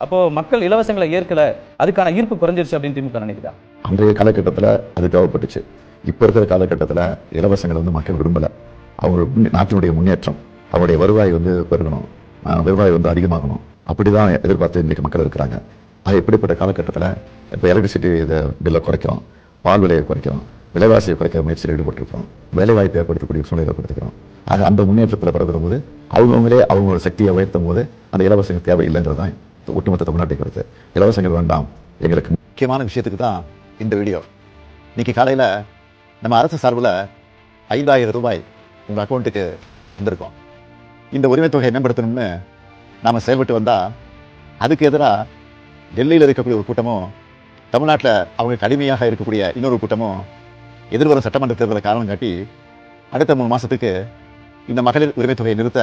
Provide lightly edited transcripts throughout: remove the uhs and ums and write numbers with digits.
அப்போ மக்கள் இலவசங்களை ஏற்கல, அதுக்கான ஈர்ப்பு குறைஞ்சிருச்சு அப்படின்னு திமுக நினைக்குதா? அன்றைய காலகட்டத்தில் அது தேவைப்பட்டுச்சு. இப்போ இருக்கிற காலகட்டத்தில் இலவசங்களை மக்கள் விரும்பலை. அவங்க நாட்டினுடைய முன்னேற்றம், அவருடைய வருவாய் பெருகணும், வருவாய் அதிகமாகணும், அப்படிதான் எதிர்பார்த்து இன்றைக்கு மக்கள் இருக்கிறாங்க. அது எப்படிப்பட்ட காலகட்டத்தில் இப்போ எலக்ட்ரிசிட்டி பில்லை குறைக்கிறோம், பால் விலையை குறைக்கிறோம், விலைவாசியை குறைக்கிற முயற்சியில் ஈடுபட்டிருக்கிறோம், வேலைவாய்ப்பை ஏற்படுத்தக்கூடிய சூழ்நிலை ஏற்படுத்திக்கிறோம். ஆக அந்த முன்னேற்றத்தில் பிறகுற போது அவங்களே அவங்களோட சக்தியை உயர்த்தும் போது அந்த இலவசங்கள் தேவையில்லைங்கிறது தான் ஒட்டுமொத்த தமிழ்நாட்டை கருத்து. இலவசங்கள் வேண்டாம். எங்களுக்கு முக்கியமான விஷயத்துக்கு தான் இந்த வீடியோ. இன்னைக்கு காலையில் நம்ம அரசு சார்பில் 5000 ரூபாய் உங்கள் அக்கௌண்ட்டுக்கு வந்திருக்கோம். இந்த உரிமை தொகையை மேம்படுத்தணும்னு நாம் செயல்பட்டு வந்தால் அதுக்கு எதிராக டெல்லியில் இருக்கக்கூடிய ஒரு கூட்டமும், தமிழ்நாட்டில் அவங்க கடுமையாக இருக்கக்கூடிய இன்னொரு கூட்டமும் எதிர்வரும் சட்டமன்ற தேர்தலை காரணம் காட்டி அடுத்த 3 மாதத்துக்கு இந்த மகளிர் உரிமை தொகையை நிறுத்த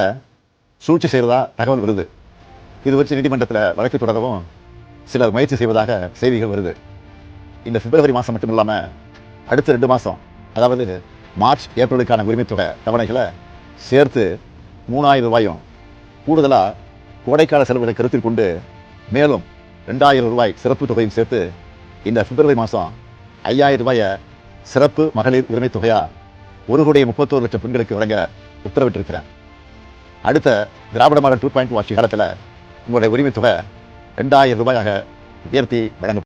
சூழ்ச்சி செய்வதா தகவல் வருது. இது வச்சு நீதிமன்றத்தில் வழக்கு தொடரவும் சிலர் முயற்சி செய்வதாக செய்திகள் வருது. இந்த பிப்ரவரி மாதம் மட்டும் இல்லாமல் அடுத்த 2 மாதம், அதாவது மார்ச் ஏப்ரலுக்கான உரிமை தொகை தவணைகளை சேர்த்து 3000 ரூபாயும், கூடுதலாக கோடைக்கால செலவுகளை கருத்தில் கொண்டு மேலும் 2000 ரூபாய் சிறப்பு தொகையும் சேர்த்து இந்த பிப்ரவரி மாதம் 5000 ரூபாயை சிறப்பு மகளிர் உரிமை தொகையாக 1,31,00,000 பெண்களுக்கு வழங்க உத்தரவிட்டிருக்கிறேன். அடுத்த திராவிட மாடல் 2.0 ஆட்சி காலத்தில் உங்களுடைய உரிமை தொகை 2000 ரூபாயாக உயர்த்தி வழங்க